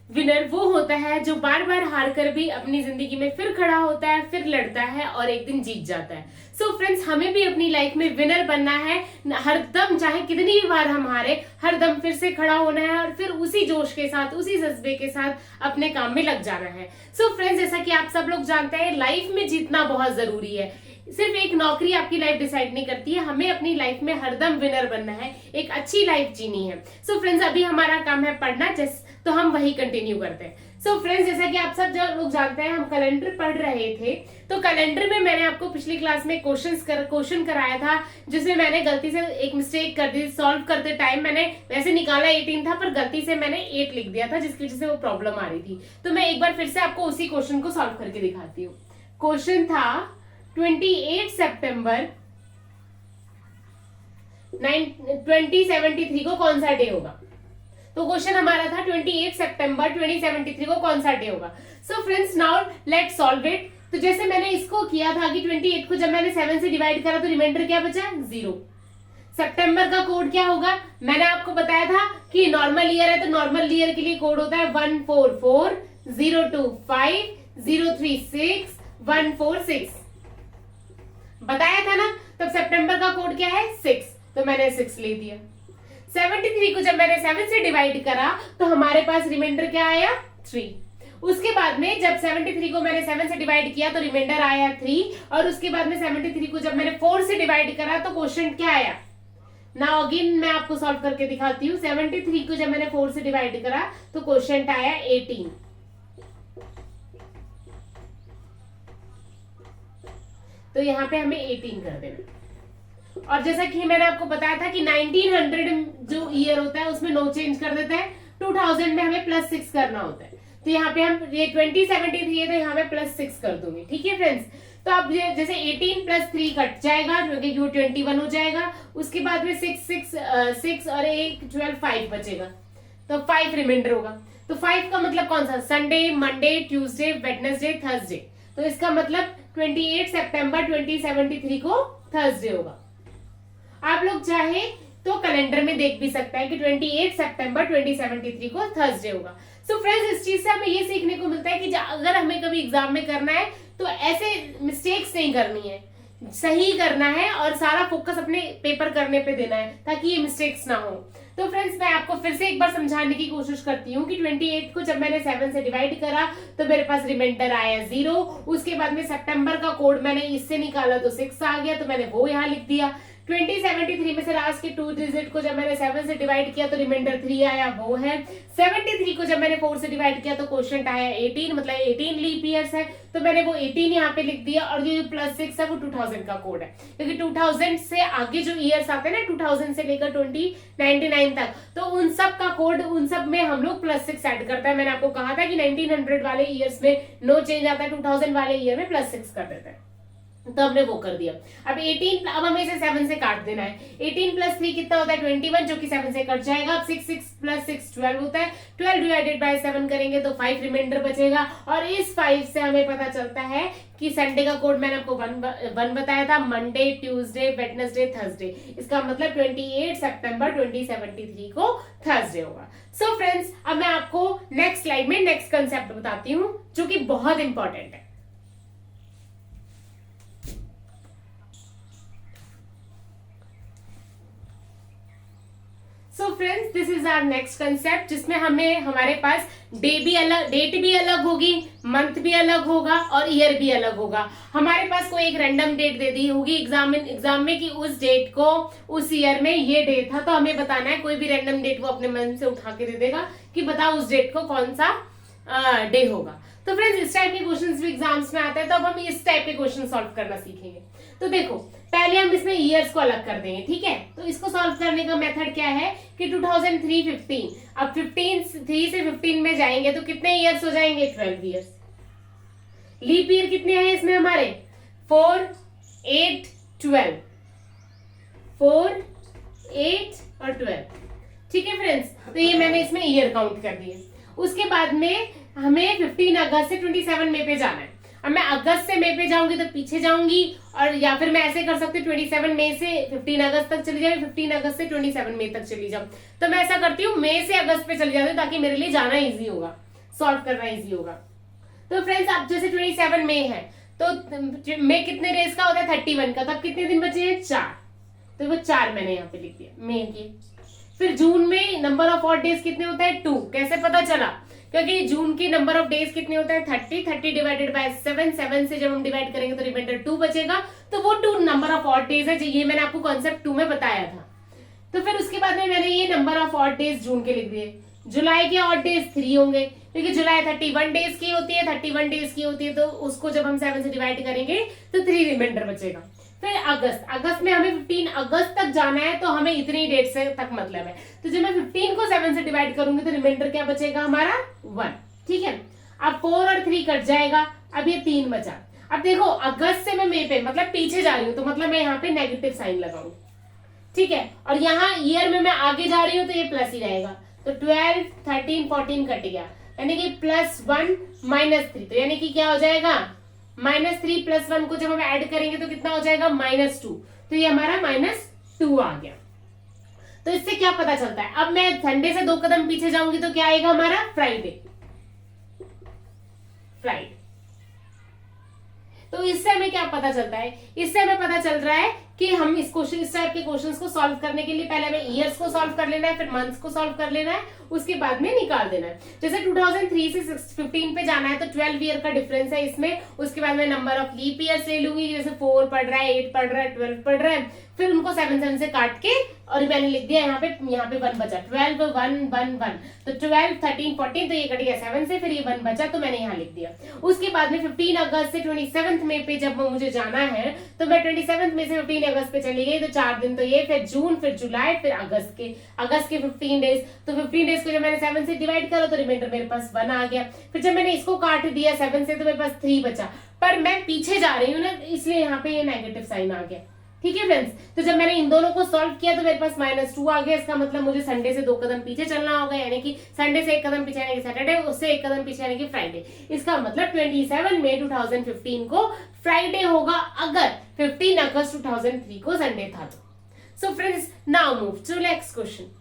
Winner वो होता है जो बार बार हार कर भी अपनी जिंदगी में फिर खड़ा होता है, फिर लड़ता है और एक दिन जीत जाता है। सो फ्रेंड्स, हमें भी अपनी लाइफ में विनर बनना है। हर दम चाहे कितनी भी बार हम हारे, हर दम फिर से खड़ा होना है और फिर उसी जोश के साथ, उसी जज्बे के साथ अपने काम में लग जाना है। सो फ्रेंड्स, जैसा कि आप सब लोग जानते हैं, लाइफ में जीतना बहुत जरूरी है। सिर्फ एक नौकरी आपकी लाइफ डिसाइड नहीं करती है, हमें अपनी लाइफ में हरदम विनर बनना है, एक अच्छी लाइफ जीनी है। सो फ्रेंड्स, अभी हमारा काम है पढ़ना, तो हम वही कंटिन्यू करते हैं। सो फ्रेंड्स, जैसा कि आप सब जो लोग जानते हैं, हम कैलेंडर पढ़ रहे थे। तो कैलेंडर में मैंने आपको पिछली क्लास में क्वेश्चन कराया था, जिसमें मैंने गलती से एक मिस्टेक कर दी। सॉल्व करते टाइम मैंने वैसे निकाला 18 था, पर गलती से मैंने 8 लिख दिया था, जिसकी वजह से वो प्रॉब्लम आ रही थी। तो मैं एक बार फिर से आपको उसी क्वेश्चन को सॉल्व करके दिखाती हूँ। क्वेश्चन था 28 सितंबर 2073 को कौन सा डे होगा। तो क्वेश्चन हमारा था 28 सितंबर 2073 को कौन सा डे होगा। सो friends, now let's solve it. तो जैसे मैंने इसको किया था कि 28 को जब मैंने 7 से डिवाइड करा तो रिमाइंडर क्या बचा, 0। सितंबर का कोड क्या होगा, मैंने आपको बताया था कि नॉर्मल ईयर है तो नॉर्मल ईयर के लिए कोड होता है 144 025 036 146। बताया था ना। तब सितंबर का कोड क्या है, 6, तो मैंने 6 ले दिया। 73 को जब मैंने 7 से डिवाइड करा तो हमारे पास रिमाइंडर क्या आया, 3। उसके बाद में जब 73 को मैंने 7 से डिवाइड किया तो रिमाइंडर आया 3, और उसके बाद में 73 को जब मैंने 4 से डिवाइड करा तो क्वेश्चन क्या आया। नाउ अगेन मैं आपको सॉल्व करके दिखाती हूँ। 73 को जब मैंने 4 से डिवाइड करा तो क्वेश्चन आया 18। तो यहाँ पे हमें 18 कर देना। और जैसा कि मैंने आपको बताया था कि 1900 जो ईयर होता है उसमें नो चेंज कर देता है, 2000 में हमें +6 करना होता है। तो यहाँ पे हम ये 2073 है तो यहाँ पे +6 कर दूंगी। ठीक है फ्रेंड्स, तो अब जैसे 18 + 3 कट जाएगा क्योंकि वो 21 हो जाएगा। उसके बाद में 6 और 1 12 5 बचेगा, तो 5 रिमाइंडर होगा। तो 5 का मतलब कौन सा, Sunday, Monday, Tuesday, Wednesday, Thursday. तो इसका मतलब 28 सितंबर 2073 को थर्सडे होगा। आप लोग चाहे तो कैलेंडर में देख भी सकते हैं कि 28 सितंबर 2073 को थर्सडे होगा। सो फ्रेंड्स, इस चीज से हमें ये सीखने को मिलता है कि अगर हमें कभी एग्जाम में करना है तो ऐसे मिस्टेक्स नहीं करनी है, सही करना है और सारा फोकस अपने पेपर करने पे देना है ताकि ये मिस्टेक्स ना हो। तो फ्रेंड्स, मैं आपको फिर से एक बार समझाने की कोशिश करती हूँ कि 28 को जब मैंने 7 से डिवाइड करा तो मेरे पास रिमाइंडर आया 0। उसके बाद में सितंबर का कोड मैंने इससे निकाला तो 6 आ गया, तो मैंने वो यहाँ लिख दिया। 2073 में से लास्ट के 2 डिजिट को जब मैंने 7 से डिवाइड किया तो रिमाइंडर 3 आया, वो है। 73 को जब मैंने 4 से डिवाइड किया तो क्वेश्चन आया 18, मतलब 18 लीप ईयर्स है, तो मैंने वो 18 यहाँ पे लिख दिया। और ये +6 है वो 2000 का कोड है, क्योंकि 2000 से आगे जो ईयर्स आते हैं ना, 2000 से लेकर 2099 तक, तो उन सब का कोड, उन सब में हम लोग +6 ऐड करता है। मैंने आपको कहा था कि 1900 वाले ईयर्स में नो चेंज आता है, 2000 वाले ईयर में +6 कर देता है, तो हमने वो कर दिया। अब 18, अब हमें इसे 7 से काट देना है। 18 + 3 कितना होता है, 21, जो कि 7 से कट जाएगा। अब 6 + 6 12 होता है, 12 डिवाइडेड बाय 7 करेंगे तो 5 रिमाइंडर बचेगा। और इस 5 से हमें पता चलता है कि संडे का कोड मैंने आपको 1 बताया था, मंडे, ट्यूसडे, वेडनेसडे, थर्सडे। इसका मतलब 28 सितंबर 2073 को थर्सडे होगा। सो फ्रेंड्स, अब मैं आपको नेक्स्ट स्लाइड में नेक्स्ट कंसेप्ट बताती हूँ जो कि बहुत इंपॉर्टेंट है। So friends, this is our next concept, जिसमें हमारे पास डेट भी अलग होगी, मंथ भी अलग होगा और ईयर भी अलग होगा। हमारे पास कोई एक रैंडम डेट दे दी होगी एग्जाम में कि उस डेट को उस ईयर में ये डेट था, तो हमें बताना है। कोई भी रैंडम डेट वो अपने मन से उठा के दे देगा कि बताओ उस डेट को कौन सा डे होगा। तो फ्रेंड्स, इस टाइप के क्वेश्चंस भी एग्जाम्स में आते हैं, तो अब हम इस टाइप के क्वेश्चन सॉल्व करना सीखेंगे। तो देखो, पहले हम इसमें ईयर्स को अलग कर देंगे, ठीक है। तो इसको सॉल्व करने का मेथड क्या है कि 2003 15, अब 3 से 15 में जाएंगे तो कितने ईयर्स हो जाएंगे, 12 ईयर्स। लीप ईयर कितने हैं इसमें हमारे, 4 8 12, 4 8 और 12, ठीक है फ्रेंड्स। तो ये मैंने इसमें ईयर काउंट कर दिए। उसके बाद में हमें 15 अगस्त से 27 मई पे जाना है। अब मैं अगस्त से मई पे जाऊंगी तो पीछे जाऊंगी, और या फिर मैं ऐसे कर सकती हूँ 27 मई से 15 अगस्त तक चली जाऊँ, 15 अगस्त से 27 मई तक चली जाऊँ। तो मैं ऐसा करती हूँ, मई से अगस्त पे चली जाती हूँ ताकि मेरे लिए जाना इजी होगा। सॉल्व करना इजी होगा। तो फ्रेंड्स अब जैसे 27 मई है तो मई कितने डेज का होता है 31 का, तब कितने दिन बचे हैं 4, तो वो 4 मैंने यहाँ पे लिख दिया मई के। फिर जून में नंबर ऑफ ऑड डेज कितने होता है 2, कैसे पता चला, क्योंकि जून की नंबर ऑफ डेज कितने होता है 30 डिवाइडेड बाय 7 से जब हम डिवाइड करेंगे तो रिमाइंडर 2 बचेगा, तो वो 2 नंबर ऑफ ऑड डेज है, ये मैंने आपको कॉन्सेप्ट 2 में बताया था। तो फिर उसके बाद में मैंने ये नंबर ऑफ ऑड डेज जून के लिख दिए। जुलाई के ऑड डेज 3 होंगे, क्योंकि जुलाई 31 डेज की होती है, 31 डेज की होती है, तो उसको जब हम 7 से डिवाइड करेंगे तो 3 रिमाइंडर बचेगा। फिर अगस्त में हमें 15 अगस्त तक जाना है, तो हमें इतनी डेट से तक मतलब है, तो जब मैं 15 को 7 से डिवाइड करूंगी तो रिमाइंडर क्या बचेगा हमारा 1, ठीक है। अब 4 और 3 कट जाएगा, अब ये 3 बचा। अब देखो अगस्त से मैं मई पे मतलब पीछे जा रही हूँ, तो मतलब मैं यहाँ पे नेगेटिव साइन लगाऊंगी, ठीक है, और यहाँ ईयर में मैं आगे जा रही हूँ तो ये प्लस ही रहेगा, तो 12, 13, 14 कट गया, यानी कि +1 -3, तो यानी कि क्या हो जाएगा -3 + 1 को जब हम ऐड करेंगे तो कितना हो जाएगा -2, तो ये हमारा -2 आ गया। तो इससे क्या पता चलता है, अब मैं संडे से 2 कदम पीछे जाऊंगी तो क्या आएगा हमारा फ्राइडे। तो इससे हमें क्या पता चलता है, इससे हमें पता चल रहा है कि हम इस टाइप के क्वेश्चंस को सॉल्व करने के लिए पहले हमें ईयर्स को सॉल्व कर लेना है, फिर मंथ्स को सॉल्व कर लेना है, उसके बाद में निकाल देना है। जैसे 2003 से 15 पे जाना है तो 12 ईयर का डिफरेंस है इसमें, उसके बाद मैं नंबर ऑफ लीप ईयर्स ले लूंगी, जैसे 4 पढ़ रहा है, 8 पढ़ रहा है, 12 पढ़ रहा है, फिर उनको 7 से काट के, और मैंने लिख दिया यहाँ पे 1 बचा, 12 1 1 1, तो 12 13 14, तो ये कट गया 7 से, फिर ये 1 बचा, तो मैंने यहाँ लिख दिया। उसके बाद में 15 अगस्त से 27 मई पे जब मुझे जाना है तो मैं 27 मई से 15 अगस्त पे चली गई, तो 4 दिन तो ये, फिर जून, फिर जुलाई, फिर अगस्त के 15 डेज, तो 15 डेज को जब मैंने 7 से डिवाइड करा तो रिमाइंडर मेरे पास 1 आ गया। फिर जब मैंने इसको काट दिया 7 से तो मेरे पास 3 बचा, पर मैं पीछे जा रही हूँ ना, इसलिए यहाँ पे ये नेगेटिव साइन आ गया, ठीक है फ्रेंड्स। तो जब मैंने इन दोनों को सॉल्व किया तो मेरे पास -2 आ गया, इसका मतलब मुझे संडे से 2 कदम पीछे चलना होगा, यानी कि संडे से 1 कदम पीछे यानी कि सैटरडे, उससे 1 कदम पीछे यानी कि फ्राइडे। इसका मतलब 27 मई 2015 को फ्राइडे होगा, अगर 15 अगस्त 2003 को संडे था तो। So friends now move to next question.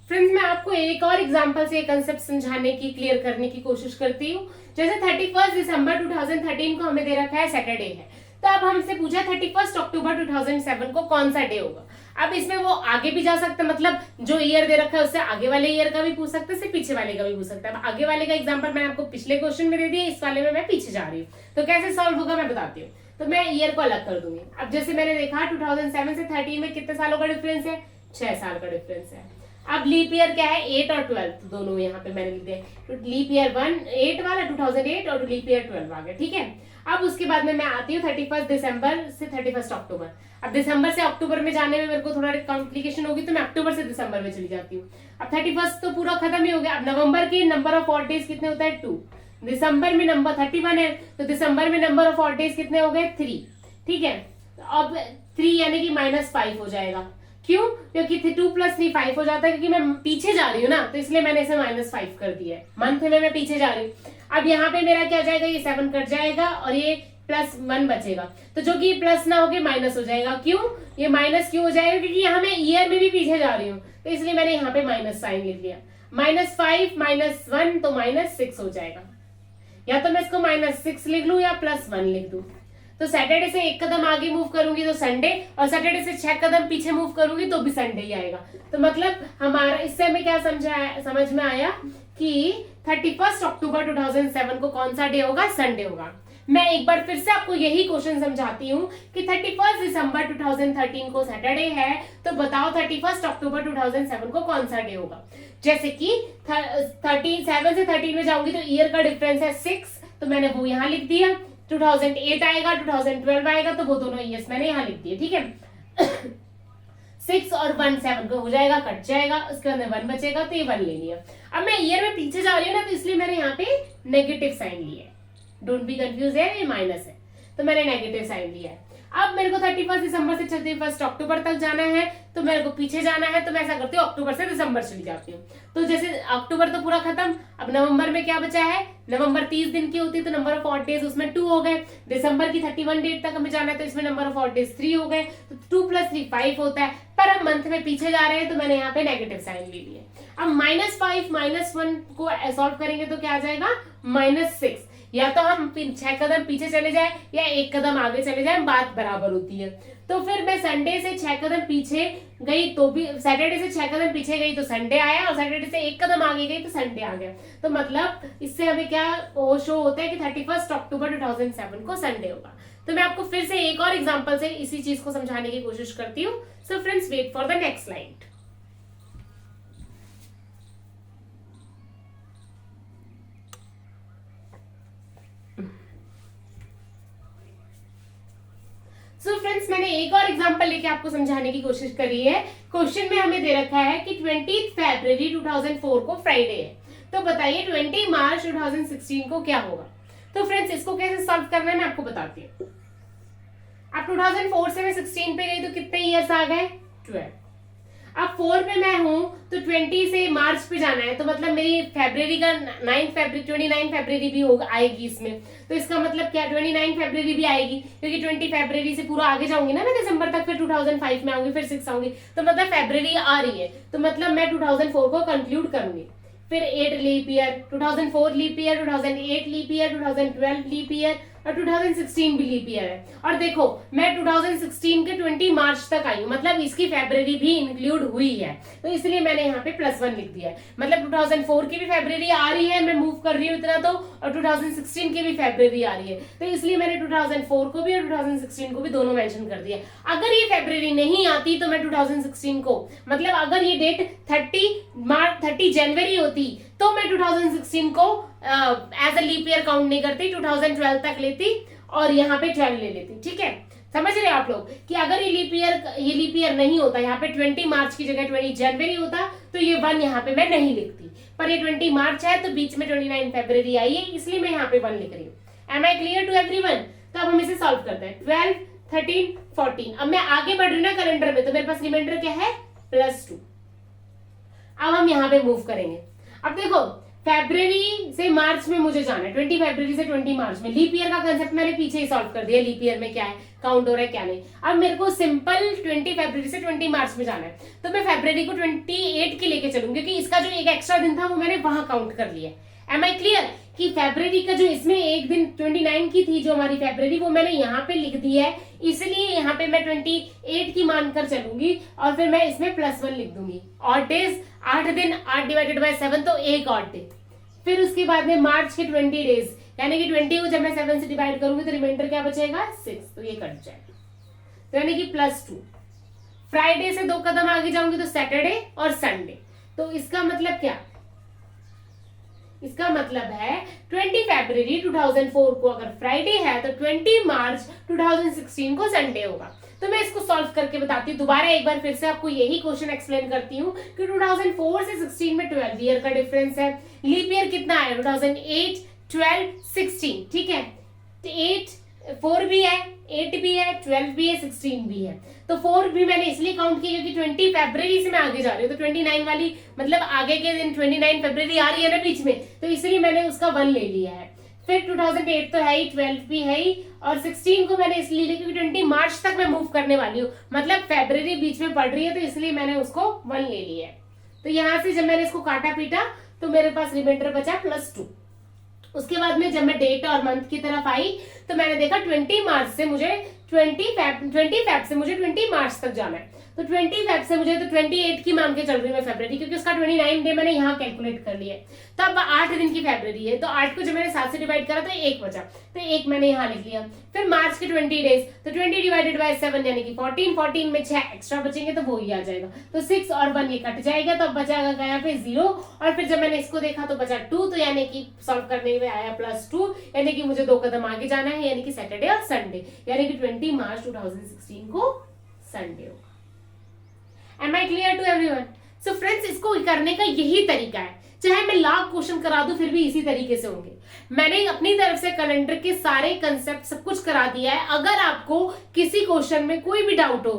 Friends मैं आपको एक और एग्जांपल से कंसेप्ट समझाने की, क्लियर करने की कोशिश करती हूँ। जैसे 31 दिसंबर 2013 को हमें दे रखा है सैटरडे है, तो अब हमसे पूछा 31 अक्टूबर 2007 को कौन सा डे होगा। अब इसमें वो आगे भी जा सकता है, मतलब जो ईयर दे रखा है उससे आगे वाले ईयर का भी पूछ सकते हैं, उससे पीछे वाले का भी पूछ सकता है। अब आगे वाले का एग्जांपल मैंने आपको पिछले क्वेश्चन में दे दिया, इस वाले में मैं पीछे जा रही हूँ, तो कैसे सॉल्व होगा मैं बताती हूँ। तो मैं ईयर को अलग कर दूंगी। अब जैसे मैंने देखा 2007 से 13 में कितने सालों का डिफरेंस है, 6 साल का डिफरेंस है। अब लीप ईयर क्या है 8 और 12, दोनों यहाँ पे मैंने लिख दिया, तो लीप ईयर 8 वाला 2008 और लीप ईयर 12 आ गया, ठीक है। अब उसके बाद में मैं आती हूँ 31 दिसंबर से 31 अक्टूबर। अब दिसंबर से अक्टूबर में जाने में मेरे को थोड़ा कॉम्प्लिकेशन होगी, तो मैं अक्टूबर से दिसंबर में चली जाती हूँ। अब 31 तो पूरा खत्म ही हो गया। अब नवंबर के नंबर ऑफ ऑड डेज कितने होता है 2, दिसंबर में नंबर 31 है, तो दिसंबर में नंबर ऑफ ऑड डेज कितने हो गए 3, ठीक है। अब 3 यानी कि -5 हो जाएगा, क्यों, क्योंकि 2 + 3 5 हो जाता है, क्योंकि मैं पीछे जा रही हूँ ना, तो इसलिए मैंने इसे -5 कर दिया है, मंथ में मैं पीछे जा रही हूँ। अब यहाँ पे मेरा क्या जाएगा, ये 7 कट जाएगा और ये +1 बचेगा, तो जो कि प्लस ना होके माइनस हो जाएगा। क्यों, ये माइनस क्यों हो जाएगा, क्योंकि यहाँ मैं ईयर में भी पीछे जा रही हूँ, तो इसलिए मैंने यहाँ पे माइनस साइन लिख दिया। -5 -1 तो -6 हो जाएगा, या तो मैं इसको -6 लिख लूं या +1 लिख दूं। तो सैटरडे से 1 कदम आगे मूव करूंगी तो संडे, और सैटरडे से 6 कदम पीछे मूव करूंगी तो भी संडे ही आएगा। तो मतलब हमारा इससे हमें क्या समझ में आया कि 31 अक्टूबर 2007 को कौन सा डे होगा, संडे होगा। मैं एक बार फिर से आपको यही क्वेश्चन समझाती हूँ कि 31 दिसंबर 2013 को सैटरडे है, तो बताओ 31 अक्टूबर 2007 को कौन सा डे होगा। जैसे कि 7 से 13 में जाऊंगी तो ईयर का डिफरेंस है 6, तो मैंने वो यहाँ लिख दिया। 2008 आएगा, 2012 आएगा, तो वो दोनों ईयर्स मैंने यहाँ लिख दिए, ठीक है। 6 और 1 7 को हो जाएगा, कट जाएगा, उसके बाद 1 बचेगा, तो ये 1 ले लिया। अब मैं ईयर में पीछे जा रही हूँ ना, तो इसलिए मैंने यहाँ पे नेगेटिव साइन लिया है। डोंट बी कंफ्यूज है, ये माइनस है, तो मैंने नेगेटिव साइन लिया है। अब मेरे को 31 दिसंबर से 31 अक्टूबर तक जाना है, तो मेरे को पीछे जाना है, तो मैं ऐसा करती हूँ अक्टूबर से दिसंबर चली जाती हूँ। तो जैसे अक्टूबर तो पूरा खत्म, अब नवंबर में क्या बचा है, नवंबर 30 दिन की होती है, तो नंबर ऑफ ऑड डेज उसमें 2 हो गए। दिसंबर की 31 डेट तक हमें जाना है, तो इसमें नंबर ऑफ ऑड डेज 3 हो गए, तो 2 + 3 5 होता है। पर हम मंथ में पीछे जा रहे हैं तो मैंने यहाँ पे नेगेटिव साइन ले लिया। अब -5 -1 को सॉल्व करेंगे तो क्या आ जाएगा, -6। या तो हम 6 कदम पीछे चले जाए या 1 कदम आगे चले जाए, बात बराबर होती है। तो फिर मैं संडे से 6 कदम पीछे गई तो भी, सैटरडे से 6 कदम पीछे गई तो संडे आया, और सैटरडे से 1 कदम आगे गई तो संडे आ गया। तो मतलब इससे हमें क्या शो होता है कि 31 अक्टूबर 2007 को संडे होगा। तो मैं आपको फिर से एक और एग्जांपल से इसी चीज को समझाने की कोशिश करती हूँ। So friends, wait for the next slide. So friends, मैंने एक और एग्जांपल लेके आपको समझाने की कोशिश करी है। क्वेश्चन में हमें दे रखा है कि 20 फरवरी 2004 को फ्राइडे है, तो बताइए 20 मार्च 2016 को क्या होगा। तो फ्रेंड्स, इसको कैसे सॉल्व करना है मैं आपको बताती हूँ। अब 2004 से मैं 16 पे गई तो कितने ईयर्स आ गए, 12। अब 4 पे मैं हूं तो 20 से मार्च पे जाना है, तो मतलब मेरी फरवरी का 29 फरवरी भी होगा, आएगी इसमें। तो इसका मतलब क्या, 29 फरवरी भी आएगी, क्योंकि 20 फरवरी से पूरा आगे जाऊंगी ना मैं दिसंबर तक, फिर 2005 में आऊंगी, फिर 6 आऊंगी, तो मतलब फरवरी आ रही है, तो मतलब मैं 2004 को कंक्लूड करूंगी। फिर 8 leap year, 2004 leap year, 2008 leap year, 2012 leap year और 2016 भी लीप ईयर है। और देखो मैं 2016 के 20 मार्च तक आई हूँ, मतलब इसकी फरवरी भी इंक्लूड हुई है, तो इसलिए मैंने यहाँ पे +1 लिख दिया है। मतलब 2004 की भी फरवरी आ रही है, मैं मूव कर रही हूँ इतना तो, और 2016 की भी फरवरी आ रही है, तो इसलिए मैंने 2004 को भी और 2016 को भी दोनों मेंशन कर दिया। अगर ये फरवरी नहीं आती तो मैं 2016 को, मतलब अगर ये डेट 30 जनवरी होती तो मैं 2016 को as a leap year count नहीं करती, 2012 तक लेती और यहाँ पे 12 ले लेती। ठीक है, समझ रहे आप लोग कि अगर ये लीप ईयर नहीं होता, यहाँ पे 20 मार्च की जगह 20 जनवरी होता तो ये 1 यहाँ पे मैं नहीं लिखती, पर ये 20 मार्च है तो बीच में 29 फरवरी आई है, इसलिए मैं यहाँ पे 1 लिख रही हूँ। Am I clear to everyone? तो अब हम इसे सॉल्व करते हैं। 12, 13, 14। अब मैं आगे बढ़ रही हूँ ना कैलेंडर में, तो मेरे पास रिमाइंडर क्या है, +2। अब हम यहाँ पे मूव करेंगे। अब देखो फरवरी से मार्च में मुझे जाना है, 20 फरवरी से 20 मार्च में। लीप ईयर का कंसेप्ट मैंने पीछे ही सॉल्व कर दिया, लीप ईयर में क्या है, काउंट हो रहा है क्या नहीं। अब मेरे को सिंपल 20 फरवरी से 20 मार्च में जाना है, तो मैं फरवरी को 28 की लेके चलूंगी, क्योंकि इसका जो एक एक्स्ट्रा दिन था वो मैंने वहां काउंट कर लिया। एम आई क्लियर कि फरवरी का जो इसमें एक दिन 29 की थी जो हमारी फरवरी, वो मैंने यहाँ पे लिख दी है, इसलिए यहाँ पे मैं 28 की मानकर चलूंगी और फिर मैं इसमें +1 लिख दूंगी। ऑड डेज 8 दिन, 8 / 7 तो 1 ऑड डे। फिर उसके बाद में मार्च के 20 डेज, यानी कि 20 को जब मैं 7 से डिवाइड करूंगी तो रिमाइंडर क्या बचेगा, 6, तो ये कट जाएगा, तो यानी कि +2। फ्राइडे से 2 कदम आगे जाऊंगी तो सैटरडे और संडे, तो इसका मतलब क्या, इसका मतलब है 20 फरवरी 2004 को अगर फ्राइडे है तो 20 मार्च 2016 को संडे होगा। तो मैं इसको सॉल्व करके बताती हूँ दोबारा एक बार फिर से आपको यही क्वेश्चन एक्सप्लेन करती हूँ कि 2004 से 16 में 12 ईयर का डिफरेंस है। लीप ईयर कितना है, 2008, 12, 16, ठीक है, 4 भी है, 8 भी है, 12 भी है, 16 भी है। तो 4 भी मैंने इसलिए काउंट किया क्योंकि 20 फरवरी से मैं आगे जा रही हूँ, तो 29 वाली मतलब आगे के दिन 29 फरवरी आ रही है ना बीच में, तो इसलिए मैंने उसका 1 ले लिया है। फिर 2008 तो है ही, 12 भी है ही, और 16 को मैंने इसलिए लिया क्योंकि 20 मार्च तक मैं मूव करने वाली हूँ, मतलब फरवरी बीच में पड़ रही है, तो इसलिए मैंने उसको 1 ले लिया है। तो यहाँ से जब मैंने इसको काटा पीटा तो मेरे पास रिमाइंडर बचा +2। उसके बाद में जब मैं डेट और मंथ की तरफ आई तो मैंने देखा 20 मार्च से मुझे 20 फेब से मुझे 20 मार्च तक जाना है, तो 20 फेब से मुझे तो 28 की मान के चल रही हूँ मैं फरवरी, क्योंकि उसका 29 डे मैंने यहाँ कैलकुलेट कर लिया है। तो अब 8 दिन की फरवरी है, तो 8 को जब मैंने 7 से डिवाइड करा तो 1 बचा, तो 1 मैंने यहाँ लिख लिया। फिर मार्च के 20 डेज, तो 20 / 7 यानी कि 14, 14 में 6 एक्स्ट्रा बचेंगे तो वो ही आ जाएगा, तो 6 और 1 ये कट जाएगा, तो अब बचाएगा यहाँ पे 0, और फिर जब मैंने इसको देखा तो बचा 2, तो यानी कि सॉल्व करने में आया +2, यानी कि मुझे 2 कदम आगे जाना है, यानी कि सैटरडे और संडे, यानी कि 20 मार्च 2016 को संडे होगा। Am I clear to everyone? So friends, इसको करने का यही तरीका है, चाहे मैं लाख क्वेश्चन करा दूं फिर भी इसी तरीके से होंगे। मैंने अपनी तरफ से कैलेंडर के सारे कंसेप्ट सब कुछ करा दिया है। अगर आपको किसी क्वेश्चन में कोई भी डाउट हो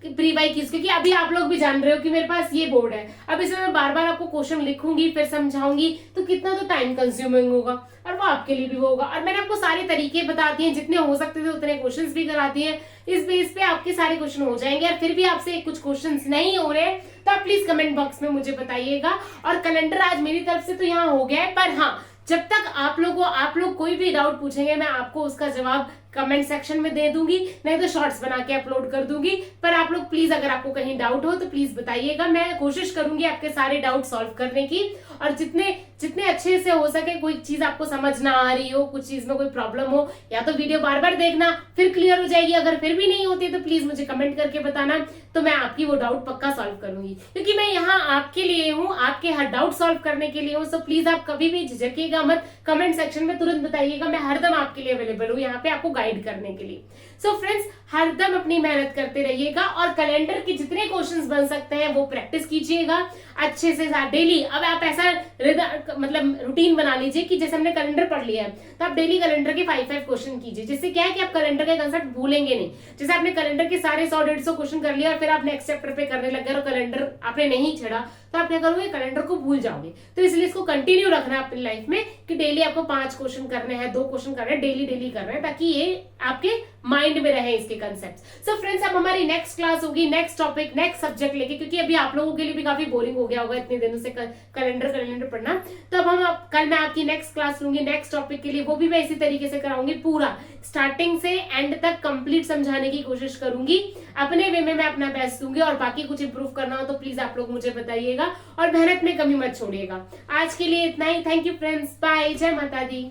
प्री वाई क्विज, क्योंकि अभी आप लोग भी जान रहे हो कि मेरे पास ये बोर्ड है, अब इसमें मैं बार बार आपको क्वेश्चन लिखूंगी फिर समझाऊंगी तो कितना तो टाइम कंज्यूमिंग होगा। और वो आपके लिए भी वो होगा। और मैंने आपको सारे तरीके बता दिए, जितने हो सकते थे उतने क्वेश्चंस भी करा दिए। इस बेस पे आपके सारे क्वेश्चन हो जाएंगे। और फिर भी आपसे कुछ क्वेश्चंस नहीं हो रहे तो आप प्लीज कमेंट बॉक्स में मुझे बताइएगा। और कैलेंडर आज मेरी तरफ से तो यहाँ हो गया है, पर हाँ, जब तक आप लोग कोई भी डाउट पूछेंगे मैं आपको उसका जवाब कमेंट सेक्शन में दे दूंगी, नहीं तो शॉर्ट्स बना के अपलोड कर दूंगी। पर आप लोग प्लीज, अगर आपको कहीं डाउट हो तो प्लीज बताइएगा, मैं कोशिश करूंगी आपके सारे डाउट सॉल्व करने की। और जितने जितने अच्छे से हो सके, कोई चीज आपको समझ ना आ रही हो, कुछ चीज में कोई प्रॉब्लम हो, या तो वीडियो बार बार देखना, फिर क्लियर हो जाएगी। अगर फिर भी नहीं होती तो प्लीज मुझे कमेंट करके बताना, तो मैं आपकी वो डाउट पक्का सॉल्व करूंगी, क्योंकि मैं यहाँ आपके लिए हूँ, आपके हर डाउट सॉल्व करने के लिए हूँ। सो प्लीज आप कभी भी झिझकिएगा मत, कमेंट सेक्शन में तुरंत बताइएगा, मैं हरदम आपके लिए अवेलेबल हूँ यहाँ पे आपको गाइड करने के लिए। सो फ्रेंड्स, हरदम अपनी मेहनत करते रहिएगा और कैलेंडर के जितने क्वेश्चंस बन सकते हैं वो प्रैक्टिस कीजिएगा अच्छे से डेली। अब आप ऐसा मतलब रूटीन बना लीजिए कि जैसे हमने कैलेंडर पढ़ लिया है तो आप डेली कैलेंडर के 5 क्वेश्चन कीजिए, जिससे क्या है कि आप कैलेंडर का कंसेप्ट भूलेंगे नहीं। जैसे आपने कैलेंडर के सारे 100-150 क्वेश्चन कर लिया और फिर आप नेक्स्ट चैप्टर पे करने लग गए और कैलेंडर आपने नहीं छेड़ा, तो आप क्या करोगे, कैलेंडर को भूल जाओगे। तो इसलिए इसको कंटिन्यू रखना है अपनी लाइफ में कि डेली आपको 5 क्वेश्चन करने हैं, 2 क्वेश्चन करने हैं, डेली करना है, ताकि ये आपके माइंड में रहे इसके कंसेप्ट। सो फ्रेंड्स, अब हमारी नेक्स्ट क्लास होगी नेक्स्ट टॉपिक नेक्स्ट सब्जेक्ट लेके, क्योंकि अभी आप लोगों के लिए भी काफी बोरिंग हो गया होगा इतने दिनों से कैलेंडर पढ़ना। तो अब कल मैं आपकी नेक्स्ट क्लास लूंगी नेक्स्ट टॉपिक के लिए, वो भी मैं इसी तरीके से कराऊंगी, पूरा स्टार्टिंग से एंड तक कंप्लीट समझाने की कोशिश करूंगी। अपने वे में मैं अपना बेस्ट दूंगी, और बाकी कुछ इंप्रूव करना हो तो प्लीज आप लोग मुझे बताइएगा और मेहनत में कमी मत छोड़िएगा। आज के लिए इतना ही। थैंक यू फ्रेंड्स, बाय, जय माता दी।